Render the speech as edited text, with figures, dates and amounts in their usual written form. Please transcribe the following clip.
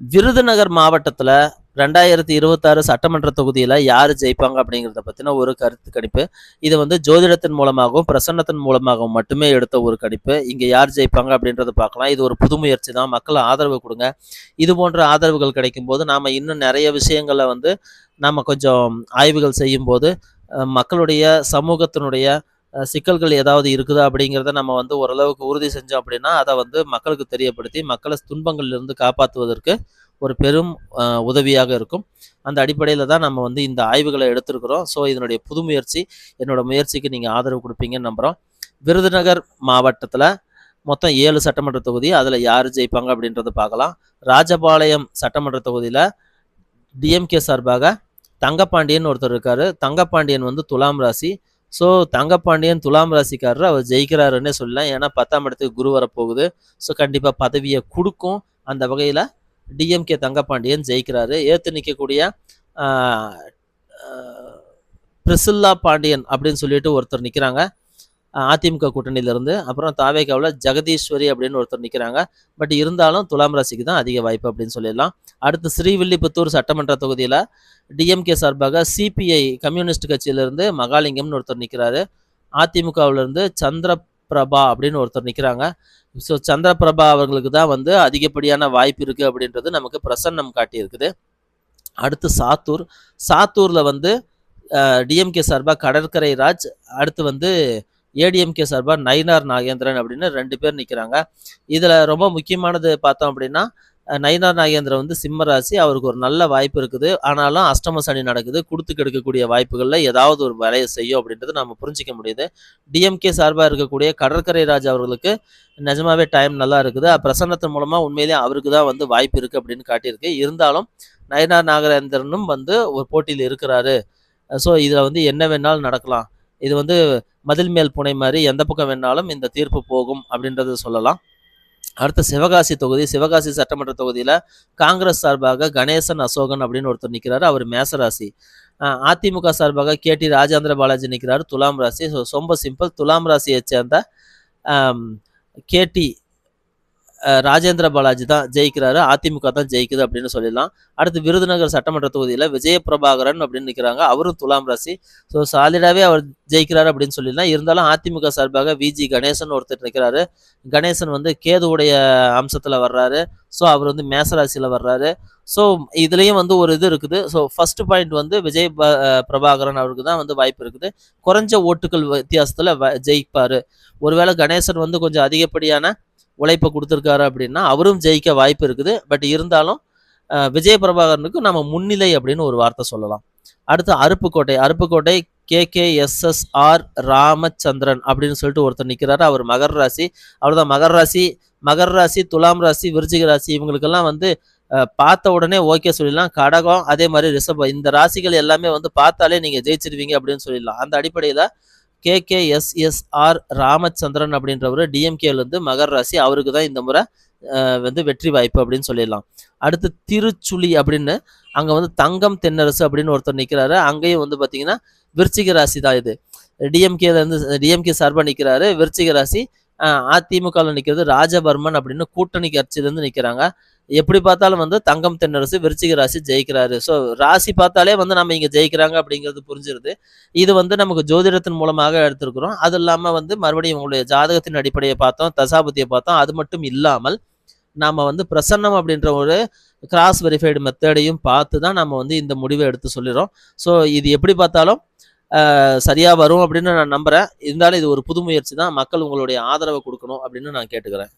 விருதுநகர் மாவட்டத்துல 2026 சட்டமன்ற தொகுதியில யாரு ஜெயிப்பாங்க அப்படிங்கிறத பத்தின ஒரு கருத்து கணிப்பு. இது வந்து ஜோதிடத்தின் மூலமாகவும், பிரசன்னத்தின் மூலமாகவும் மட்டுமே எடுத்த ஒரு கணிப்பு. இங்க யார் ஜெயிப்பாங்க அப்படின்றத பார்க்கலாம். இது ஒரு புது முயற்சி தான். மக்கள் ஆதரவு குடுங்க. இது போன்ற ஆதரவுகள் கிடைக்கும்போது, நாம இன்னும் நெறைய விஷயங்கள வந்து நாம கொஞ்சம் ஆய்வுகள் செய்யும்போது, மக்களுடைய சமூகத்தினுடைய சிக்கல்கள் ஏதாவது இருக்குதா அப்படிங்கிறத நம்ம வந்து ஓரளவுக்கு உறுதி செஞ்சோம் அப்படின்னா, அத வந்து மக்களுக்கு தெரியப்படுத்தி, மக்கள துன்பங்கள்லிருந்து காப்பாத்துவதற்கு ஒரு பெரும் உதவியாக இருக்கும். அந்த அடிப்படையில தான் நம்ம வந்து இந்த ஆய்வுகள எடுத்திருக்கிறோம். ஸோ இதனுடைய புது முயற்சி. என்னோட முயற்சிக்கு நீங்க ஆதரவு குடுப்பீங்கன்னு நம்புறோம். விருதுநகர் மாவட்டத்தில மொத்தம் 7 சட்டமன்ற தொகுதி. அதில யாரு ஜெயிப்பாங்க அப்படின்றத பார்க்கலாம். ராஜபாளையம் சட்டமன்ற தொகுதியில டிஎம்கே சார்பாக தங்கப்பாண்டியன் ஒருத்தர் இருக்காரு. தங்கப்பாண்டியன் வந்து துலாம் ராசி. ஸோ தங்கப்பாண்டியன் துலாம் ராசிக்காரரு. அவர் ஜெயிக்கிறாருன்னே சொல்லலாம். ஏன்னா 10ஆம் இடத்துக்கு குரு வரப்போகுது. ஸோ கண்டிப்பா பதவிய குடுக்கும். அந்த வகையில டிஎம்கே தங்கப்பாண்டியன் ஜெயிக்கிறாரு. ஏத்து நிக்கக்கூடிய ஆ அ பிரிசில்லா பாண்டியன் அப்படின்னு சொல்லிட்டு ஒருத்தர் நிக்கிறாங்க. அதிமுக கூட்டணியிலிருந்து. அப்புறம் தாவேகாவுல ஜெகதீஸ்வரி அப்படின்னு ஒருத்தர் நிக்கிறாங்க. பட் இருந்தாலும் துலாம் ராசிக்கு தான் அதிக வாய்ப்பு அப்படின்னு சொல்லிடலாம். அடுத்து ஸ்ரீவில்லிபுத்தூர் சட்டமன்ற தொகுதியில டிஎம்கே சார்பாக சிபிஐ கம்யூனிஸ்ட் கட்சியிலிருந்து மகாலிங்கம்னு ஒருத்தர் நிக்கிறாரு. அதிமுகவிலிருந்து சந்திரபிரபா அப்படின்னு ஒருத்தர் நிக்கிறாங்க. ஸோ சந்திரபிரபா அவர்களுக்கு தான் வந்து அதிகப்படியான வாய்ப்பு இருக்கு அப்படின்றது நமக்கு பிரசன்னம் காட்டியிருக்குது. அடுத்து சாத்தூர். சாத்தூர்ல வந்து டிஎம்கே சார்பா கடற்கரை ராஜ், அடுத்து வந்து ஏடிஎம்கே சார்பா நயினார் நாகேந்திரன் அப்படின்னு 2 பேர் நிக்கிறாங்க. இதுல ரொம்ப முக்கியமானது பார்த்தோம் அப்படின்னா, நயினார் நாகேந்திரன் வந்து சிம்ம ராசி. அவருக்கு ஒரு நல்ல வாய்ப்பு இருக்குது. ஆனாலும் அஷ்டம சனி நடக்குது. குடுத்து கெடுக்கக்கூடிய வாய்ப்புகள்ல ஏதாவது ஒரு வேலைய செய்யும் அப்படின்றது நம்ம புரிஞ்சுக்க முடியுது. டிஎம்கே சார்பா இருக்கக்கூடிய கடற்கரை ராஜ் அவர்களுக்கு நிஜமாவே டைம் நல்லா இருக்குது. பிரசன்னத்தின் மூலமா உண்மையிலேயே அவருக்கு தான் வந்து வாய்ப்பு இருக்கு அப்படின்னு காட்டியிருக்கு. இருந்தாலும் நயினார் நாகேந்திரனும் வந்து ஒரு போட்டியில இருக்கிறாரு. ஸோ இதுல வந்து என்ன வேணாலும் நடக்கலாம். இது வந்து மதில் மேல் பூனை மாரி எந்த பக்கம் வேணாலும் இந்த தீர்ப்பு போகும் அப்படின்றத சொல்லலாம். அடுத்து சிவகாசி தொகுதி. சிவகாசி சட்டமன்ற தொகுதியில காங்கிரஸ் சார்பாக கணேசன் அசோகன் அப்படின்னு ஒருத்தர் நிக்கிறாரு. அவர் மேச ராசி. அதிமுக சார்பாக கேடி ராஜேந்திர பாலாஜி நிக்கிறாரு. துலாம் ராசி. ஸோ ரொம்ப சிம்பிள். துலாம் ராசியைச் சேர்ந்த அம் கேடி ராஜேந்திர பாலாஜி தான் ஜெயிக்கிறாரு. அதிமுக தான் ஜெயிக்குது அப்படின்னு சொல்லிடலாம். அடுத்து விருதுநகர் சட்டமன்ற தொகுதியில விஜயபிரபாகரன் அப்படின்னு நிக்கிறாங்க. அவரும் துலாம் ராசி. ஸோ சாலிடாவே அவர் ஜெயிக்கிறாரு அப்படின்னு சொல்லிடலாம். இருந்தாலும் அதிமுக சார்பாக விஜி கணேசன் ஒருத்தர் நிக்கிறாரு. கணேசன் வந்து கேதுவுடைய அம்சத்துல வர்றாரு. ஸோ அவர் வந்து மேச ராசியில வர்றாரு. ஸோ இதுலயும் வந்து ஒரு இது இருக்குது. ஸோ ஃபர்ஸ்ட் பாயிண்ட் வந்து பிரபாகரன் அவருக்கு தான் வந்து வாய்ப்பு இருக்குது. குறைஞ்ச ஓட்டுகள் வித்தியாசத்துல ஜெயிப்பாரு. ஒருவேளை கணேசன் வந்து கொஞ்சம் அதிகப்படியான உழைப்பை கொடுத்துருக்காரு அப்படின்னா அவரும் ஜெயிக்க வாய்ப்பு இருக்குது. பட் இருந்தாலும் விஜய பிரபாகரனுக்கு நம்ம முன்னிலை அப்படின்னு ஒரு வார்த்தை சொல்லலாம். அடுத்து அருப்புக்கோட்டை. அருப்புக்கோட்டை KKSSR ராமச்சந்திரன் அப்படின்னு சொல்லிட்டு ஒருத்தர் நிக்கிறாரு. அவர் மகர ராசி. அவ்வளவுதான். மகர ராசி, துலாம் ராசி, விருச்சிக ராசி இவங்களுக்கெல்லாம் வந்து பார்த்த உடனே ஓகே சொல்லிடலாம். கடகம், அதே மாதிரி ரிஷபம், இந்த ராசிகள் எல்லாமே வந்து பார்த்தாலே நீங்க ஜெயிச்சிருவீங்க அப்படின்னு சொல்லிடலாம். அந்த அடிப்படையில KKSSR ராமச்சந்திரன் அப்படின்றவர் டிஎம்கேலேருந்து மகர ராசி. அவருக்கு தான் இந்த முறை வந்து வெற்றி வாய்ப்பு அப்படின்னு சொல்லிடலாம். அடுத்து திருச்சுழி அப்படின்னு அங்கே வந்து தங்கம் தென்னரசு அப்படின்னு ஒருத்தர் நிற்கிறாரு. அங்கேயும் வந்து பார்த்தீங்கன்னா விருச்சிக ராசி தான் இது. டிஎம்கே சார்பாக நிற்கிறாரு. விருச்சிக ராசி. அதிமுகவில் நிற்கிறது ராஜவர்மன் அப்படின்னு கூட்டணி கட்சியிலேருந்து நிற்கிறாங்க. எப்படி பார்த்தாலும் வந்து தங்கம் தென்னரசு விருச்சிக ராசி ஜெயிக்கிறாரு. ஸோ ராசி பார்த்தாலே வந்து நம்ம இங்கே ஜெயிக்கிறாங்க அப்படிங்கிறது புரிஞ்சிருது. இது வந்து நமக்கு ஜோதிடத்தின் மூலமாக எடுத்திருக்கிறோம். அது இல்லாமல் வந்து மறுபடியும் உங்களுடைய ஜாதகத்தின் அடிப்படையை பார்த்தோம், தசாபதியை பார்த்தோம். அது மட்டும் இல்லாமல் நாம வந்து பிரசன்னம் அப்படின்ற ஒரு கிராஸ் வெரிஃபைடு மெத்தடையும் பார்த்து தான் நம்ம வந்து இந்த முடிவை எடுத்து சொல்லிடுறோம். ஸோ இது எப்படி பார்த்தாலும் சரியா வரும் அப்படின்னு நான் நம்புறேன். இருந்தாலும் இது ஒரு புது முயற்சி தான். மக்கள் உங்களுடைய ஆதரவை கொடுக்கணும் அப்படின்னு நான் கேட்டுக்கிறேன்.